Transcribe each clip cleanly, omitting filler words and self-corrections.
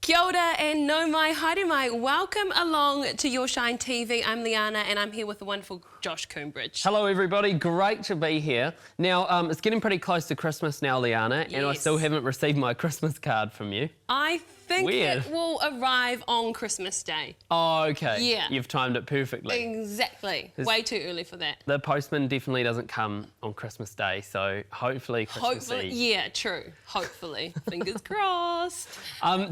Kia ora and no mai, haere mai. Welcome along to Your Shine TV. I'm Liana and I'm here with the wonderful Josh Coombridge. Hello everybody, great to be here. Now, it's getting pretty close to Christmas now, Liana, and I still haven't received my Christmas card from you. I think it will arrive on Christmas Day. Oh, okay. Yeah. You've timed it perfectly. Exactly. Way too early for that. The postman definitely doesn't come on Christmas Day, so hopefully Christmas Eve. Yeah, true. Hopefully. Fingers crossed.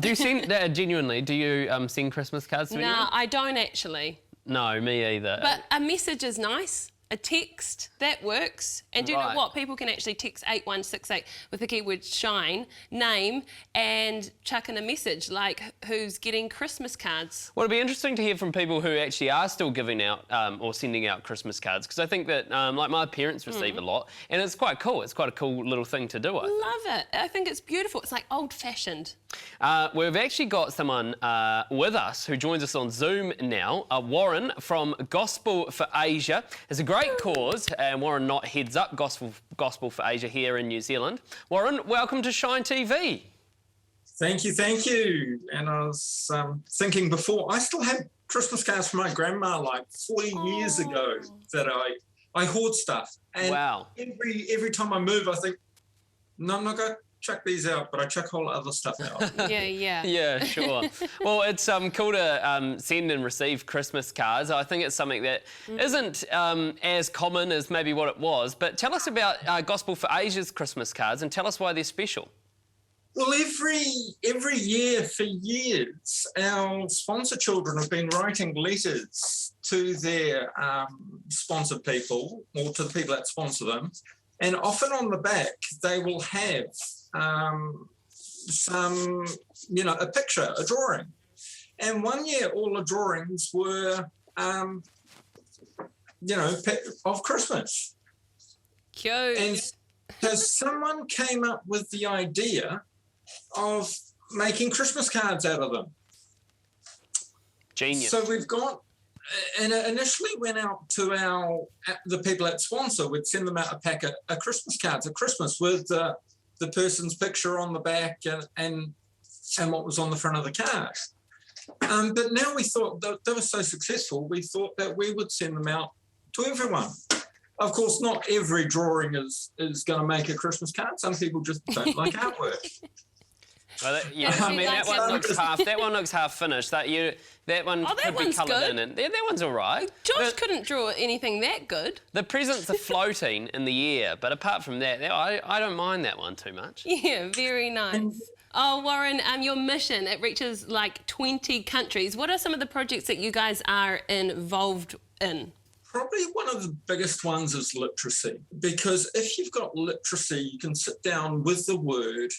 Do you send, genuinely, do you send Christmas cards to anyone? Nah, I don't actually. No, me either. But a message is nice. A text, that works. And do you know what? People can actually text 8168 with the keyword shine, name, and chuck in a message like who's getting Christmas cards. Well, it'd be interesting to hear from people who actually are still giving out or sending out Christmas cards, because I think that, like, my parents receive a lot, and it's quite cool. It's quite a cool little thing to do, I think. Love it. I think it's beautiful. It's like old-fashioned. We've actually got someone with us who joins us on Zoom now. Warren from Gospel for Asia. It's a great cause, and Warren Knott heads up Gospel for Asia here in New Zealand. Warren, welcome to Shine TV. Thank you. And I was thinking before, I still have Christmas cards from my grandma like 40 years ago that I hoard stuff. And every time I move, I think, no, I'm not going to chuck these out, but I chuck a whole other stuff out. Yeah. Yeah, sure. Well, it's cool to send and receive Christmas cards. I think it's something that isn't as common as maybe what it was. But tell us about Gospel for Asia's Christmas cards and tell us why they're special. Well, every year for years, our sponsor children have been writing letters to their sponsor people or to the people that sponsor them. And often on the back, they will have a picture, a drawing. And one year, all the drawings were, of Christmas. Cute. And so someone came up with the idea of making Christmas cards out of them. Genius. So we've got, and it initially went out to the people that sponsor. We'd send them out a pack of Christmas cards at Christmas with the person's picture on the back and what was on the front of the card. But now we thought that they were so successful, we thought that we would send them out to everyone. Of course, not every drawing is going to make a Christmas card. Some people just don't like artwork. Well, I mean, that one looks half finished. That one could be coloured in, and that one's all right. Josh couldn't draw anything that good. The presents are floating in the air, but apart from that, I don't mind that one too much. Yeah, very nice. Oh, Warren, your mission, it reaches like 20 countries. What are some of the projects that you guys are involved in? Probably one of the biggest ones is literacy, because if you've got literacy, you can sit down with the word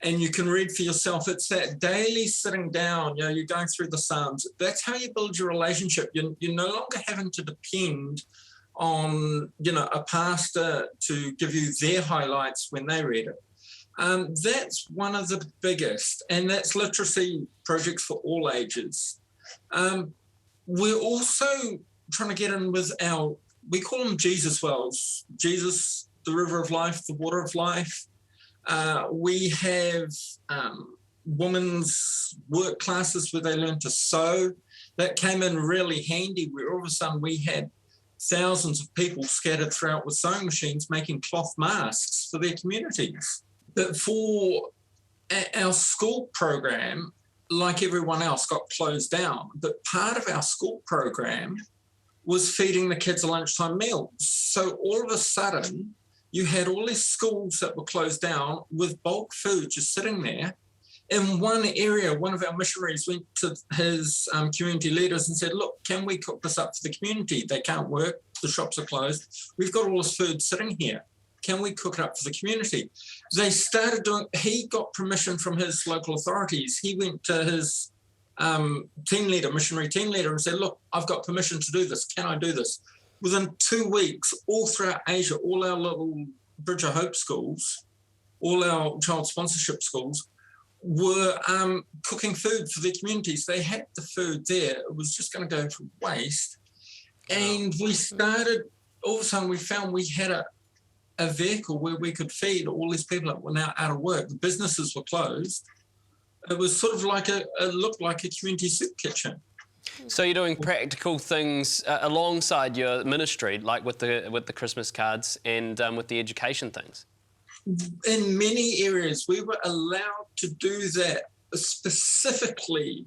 and you can read for yourself. It's that daily sitting down, you're going through the Psalms. That's how you build your relationship. You're no longer having to depend on, a pastor to give you their highlights when they read it. That's one of the biggest, and that's literacy projects for all ages. We're also trying to get in with we call them Jesus wells. Jesus, the river of life, the water of life. We have women's work classes where they learn to sew. That came in really handy, where all of a sudden we had thousands of people scattered throughout with sewing machines making cloth masks for their communities. But for our school program, like everyone else, got closed down. But part of our school program was feeding the kids a lunchtime meal. So all of a sudden, you had all these schools that were closed down with bulk food just sitting there. In one area, one of our missionaries went to his community leaders and said, look, can we cook this up for the community? They can't work, the shops are closed. We've got all this food sitting here. Can we cook it up for the community? They started he got permission from his local authorities. He went to his missionary team leader and said, look, I've got permission to do this. Can I do this? Within 2 weeks, all throughout Asia, all our little Bridge of Hope schools, all our child sponsorship schools were cooking food for their communities. They had the food there. It was just going to go to waste. And we started, all of a sudden we found we had a vehicle where we could feed all these people that were now out of work. The businesses were closed. It was sort of like it looked like a community soup kitchen. So you're doing practical things alongside your ministry, like with the Christmas cards and with the education things? In many areas, we were allowed to do that specifically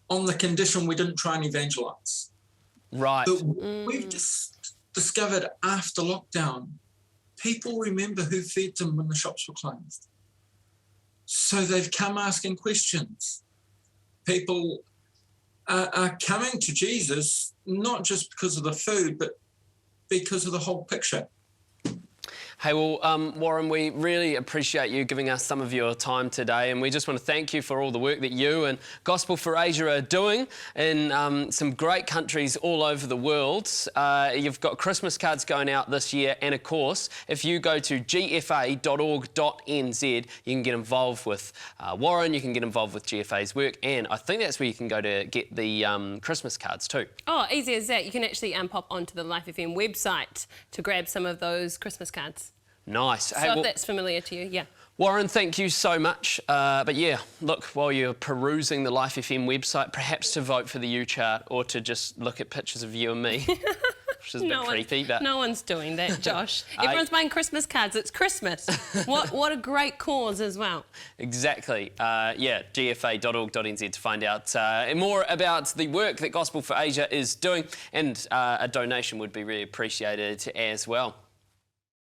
on the condition we didn't try and evangelise. Right. But we've just discovered after lockdown, people remember who fed them when the shops were closed. So they've come asking questions. People are coming to Jesus, not just because of the food, but because of the whole picture. Hey, well, Warren, we really appreciate you giving us some of your time today, and we just want to thank you for all the work that you and Gospel for Asia are doing in some great countries all over the world. You've got Christmas cards going out this year, and of course, if you go to gfa.org.nz, you can get involved with Warren, you can get involved with GFA's work, and I think that's where you can go to get the Christmas cards too. Oh, easy as that. You can actually pop onto the Life FM website to grab some of those Christmas cards. Nice. So if that's familiar to you, yeah. Warren, thank you so much. But yeah, look, while you're perusing the Life FM website, perhaps to vote for the U chart or to just look at pictures of you and me, which is a bit creepy. But no one's doing that, Josh. Everyone's buying Christmas cards. It's Christmas. What a great cause as well. Exactly. Yeah, gfa.org.nz to find out more about the work that Gospel for Asia is doing, and a donation would be really appreciated as well.